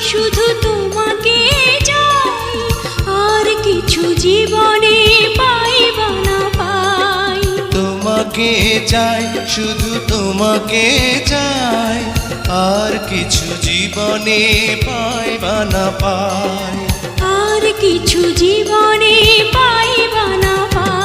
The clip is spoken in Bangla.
শুধু তোমাকে চাই, আর কিছু জীবনে পাইবা না পাই। তোমাকে চাই, শুধু তোমাকে চাই, আর কিছু জীবনে পাইবা না পাই। আর কিছু জীবনে পাইবা না পাই।